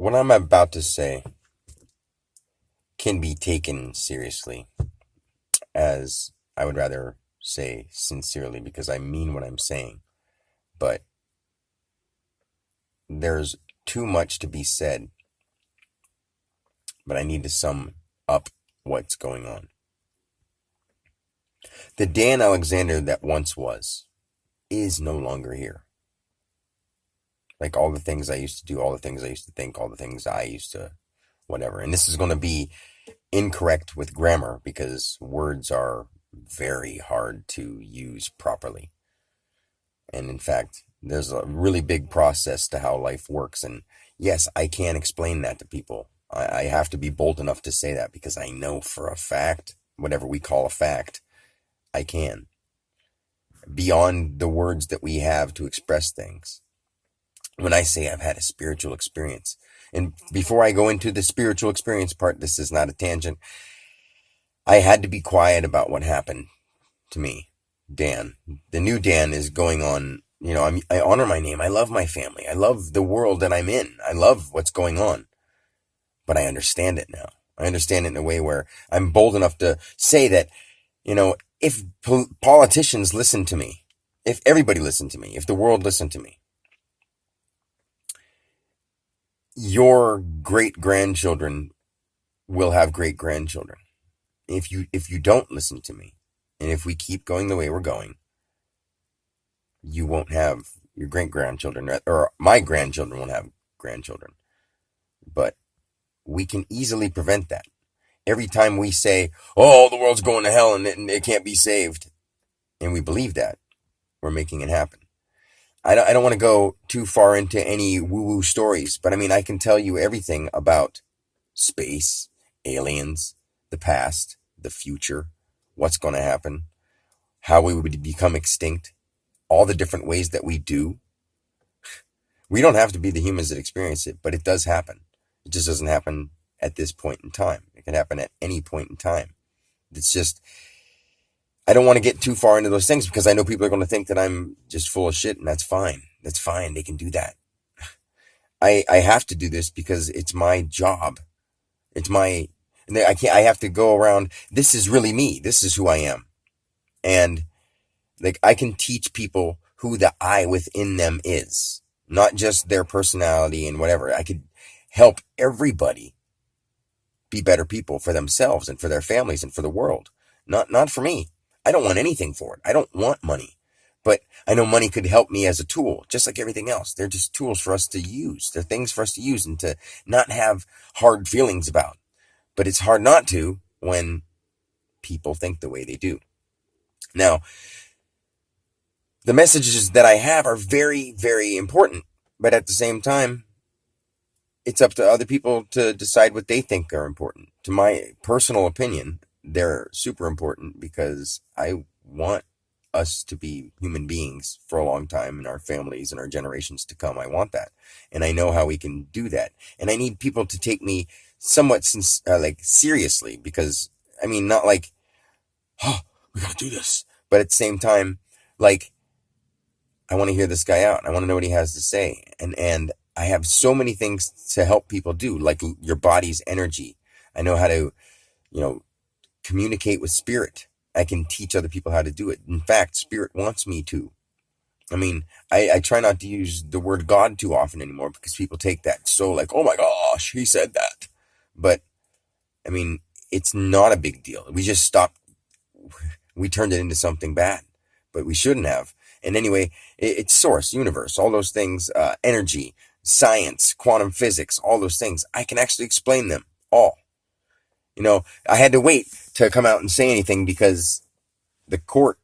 What I'm about to say can be taken seriously, as I would rather say sincerely, because I mean what I'm saying. But there's too much to be said, but I need to sum up what's going on. The Dan Alexander that once was is no longer here. Like all the things I used to do, all the things I used to think, all the things I used to whatever. And this is going to be incorrect with grammar because words are very hard to use properly. And in fact, there's a really big process to how life works. And yes, I can explain that to people. I have to be bold enough to say that because I know for a fact, whatever we call a fact, I can. Beyond the words that we have to express things. When I say I've had a spiritual experience, and before I go into the spiritual experience part, this is not a tangent. I had to be quiet about what happened to me. Dan. The new Dan is going on. I honor my name. I love my family. I love the world that I'm in. I love what's going on. But I understand it now. I understand it in a way where I'm bold enough to say that, if politicians listen to me, if everybody listened to me, if the world listened to me, your great grandchildren will have great grandchildren. If you don't listen to me, and if we keep going the way we're going, you won't have your great grandchildren, or my grandchildren won't have grandchildren. But we can easily prevent that. Every time we say, "Oh, the world's going to hell and it can't be saved," and we believe that, we're making it happen. I don't want to go too far into any woo-woo stories, but I mean, I can tell you everything about space, aliens, the past, the future, what's going to happen, how we would become extinct, all the different ways that we do. We don't have to be the humans that experience it, but it does happen. It just doesn't happen at this point in time. It can happen at any point in time. It's just, I don't want to get too far into those things because I know people are going to think that I'm just full of shit, and that's fine. That's fine. They can do that. I have to do this because it's my job. It's my, I have to go around. This is really me. This is who I am. And like, I can teach people who the I within them is, not just their personality and whatever. I could help everybody be better people for themselves and for their families and for the world. Not for me. I don't want anything for it. I don't want money. But I know money could help me as a tool, just like everything else. They're just tools for us to use. They're things for us to use and to not have hard feelings about. But it's hard not to when people think the way they do. Now, the messages that I have are very, very important. But at the same time, it's up to other people to decide what they think are important. To my personal opinion, they're super important because I want us to be human beings for a long time in our families and our generations to come. I want that. And I know how we can do that. And I need people to take me somewhat seriously because, I mean, not like, "Oh, we gotta do this." But at the same time, like, I want to hear this guy out. I want to know what he has to say. And I have so many things to help people do, like your body's energy. I know how to, communicate with spirit. I can teach other people how to do it. In fact, spirit wants me to. I mean, I try not to use the word God too often anymore because people take that so like, "Oh my gosh, he said that." But, I mean, it's not a big deal. We just stopped. We turned it into something bad, but we shouldn't have. And anyway, it's source, universe, all those things, energy, science, quantum physics, all those things. I can actually explain them all. I had to wait to come out and say anything because the court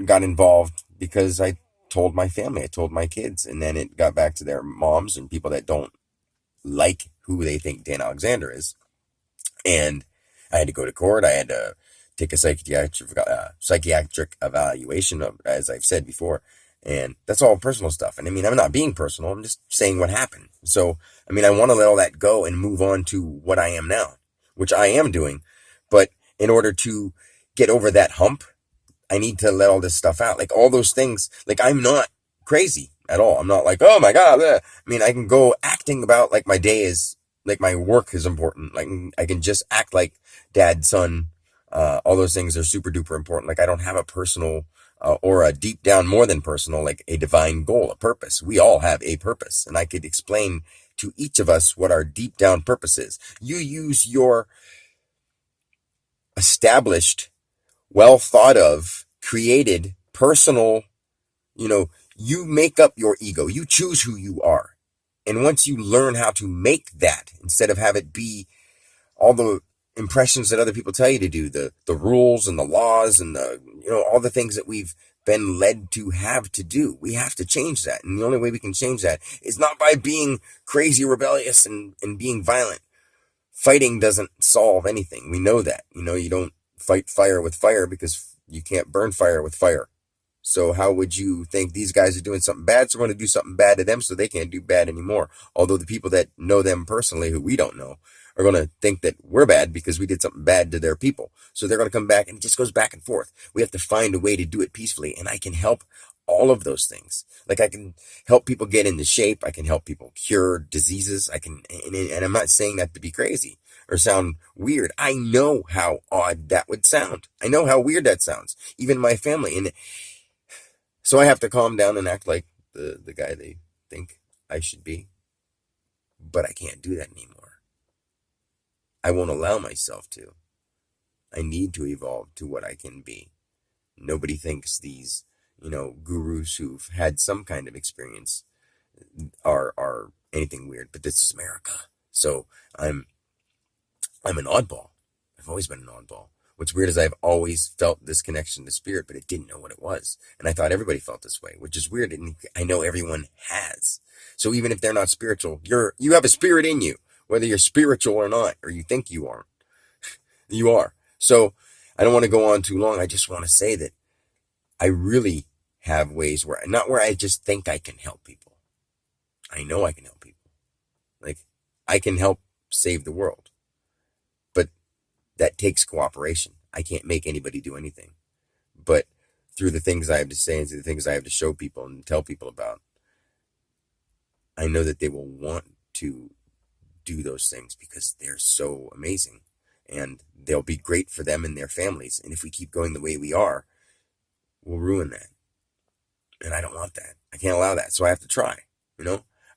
got involved because I told my family, I told my kids, and then it got back to their moms and people that don't like who they think Dan Alexander is. And I had to go to court. I had to take a psychiatric evaluation of, as I've said before. And that's all personal stuff. And I mean, I'm not being personal. I'm just saying what happened. So, I mean, I want to let all that go and move on to what I am now, which I am doing. But in order to get over that hump, I need to let all this stuff out. Like all those things, like I'm not crazy. at all. I'm not like, oh my God. I mean, I can go acting about like my day is, like my work is important. Like I can just act like dad, son, all those things are super duper important. Like I don't have a personal, or a deep down more than personal, like a divine goal, a purpose. We all have a purpose, and I could explain to each of us what our deep down purpose is. You use your established, well thought of, created, personal, you know, you make up your ego. You choose who you are. And once you learn how to make that, instead of have it be all the impressions that other people tell you to do, the rules and the laws and the, all the things that we've been led to have to do, we have to change that. And the only way we can change that is not by being crazy, rebellious, and being violent. Fighting doesn't solve anything. We know that. You don't fight fire with fire because you can't burn fire with fire. So how would you think these guys are doing something bad? So we're going to do something bad to them so they can't do bad anymore. Although the people that know them personally, who we don't know, are going to think that we're bad because we did something bad to their people. So they're going to come back, and it just goes back and forth. We have to find a way to do it peacefully. And I can help all of those things. Like I can help people get into shape. I can help people cure diseases. And I'm not saying that to be crazy or sound weird. I know how odd that would sound. I know how weird that sounds. Even my family. And so I have to calm down and act like the guy they think I should be. But I can't do that anymore. I won't allow myself to. I need to evolve to what I can be. Nobody thinks these, gurus who've had some kind of experience are anything weird, but this is America. So I'm an oddball. I've always been an oddball. What's weird is I've always felt this connection to spirit, but I didn't know what it was. And I thought everybody felt this way, which is weird. And I know everyone has. So even if they're not spiritual, you have a spirit in you, whether you're spiritual or not, or you think you aren't. You are. So I don't want to go on too long. I just want to say that I really have ways not where I just think I can help people. I know I can help people. Like I can help save the world. But that takes cooperation. I can't make anybody do anything. But through the things I have to say and through the things I have to show people and tell people about, I know that they will want to do those things because they're so amazing. And they'll be great for them and their families. And if we keep going the way we are, we'll ruin that. And I don't want that. I can't allow that. So I have to try.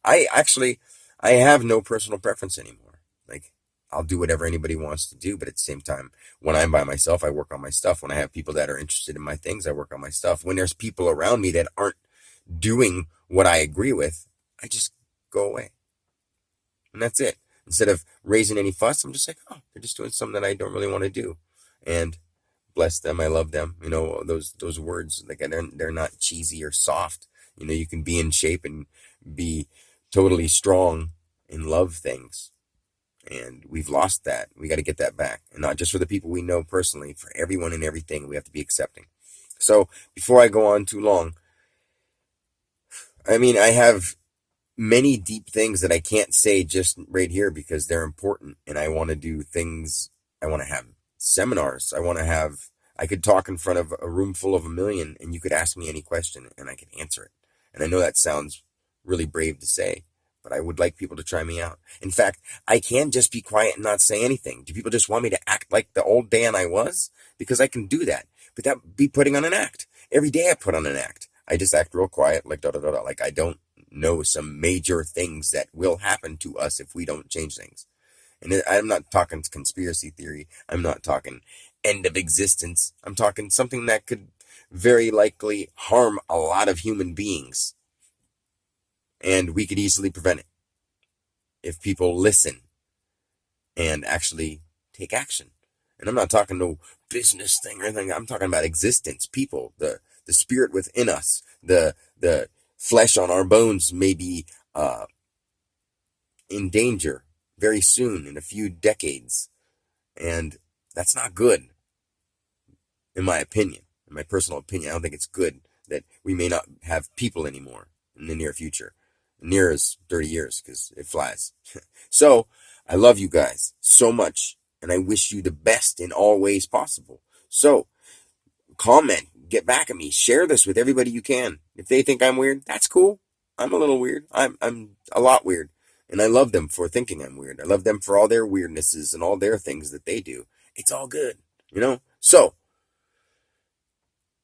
I have no personal preference anymore. Like, I'll do whatever anybody wants to do, but at the same time, when I'm by myself, I work on my stuff. When I have people that are interested in my things, I work on my stuff. When there's people around me that aren't doing what I agree with, I just go away. And that's it. Instead of raising any fuss, I'm just like, oh, they're just doing something that I don't really want to do. And bless them, I love them. Those words, like they're not cheesy or soft. You can be in shape and be totally strong and love things. And we've lost that. We got to get that back. And not just for the people we know personally, for everyone and everything, we have to be accepting. So before I go on too long, I have many deep things that I can't say just right here because they're important. And I want to do things. I want to have seminars. I could talk in front of a room full of 1,000,000 and you could ask me any question and I could answer it. And I know that sounds really brave to say, but I would like people to try me out. In fact, I can just be quiet and not say anything. Do people just want me to act like the old Dan I was? Because I can do that, but that would be putting on an act. Every day I put on an act. I just act real quiet, like da da da da. Like I don't know some major things that will happen to us if we don't change things. And I'm not talking conspiracy theory. I'm not talking end of existence. I'm talking something that could very likely harm a lot of human beings. And we could easily prevent it if people listen and actually take action. And I'm not talking no business thing or anything. I'm talking about existence, people, the spirit within us, the flesh on our bones may be in danger very soon, in a few decades. And that's not good, in my opinion, in my personal opinion. I don't think it's good that we may not have people anymore in the near future. Near as 30 years because it flies. So I love you guys so much and I wish you the best in all ways possible. So comment, get back at me, share this with everybody you can. If they think I'm weird, that's cool. I'm a little weird. I'm a lot weird. And I love them for thinking I'm weird. I love them for all their weirdnesses and all their things that they do. It's all good, you know? So,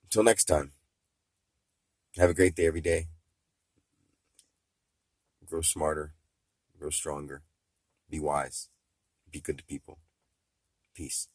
until next time, have a great day every day. Grow smarter, grow stronger, be wise, be good to people. Peace.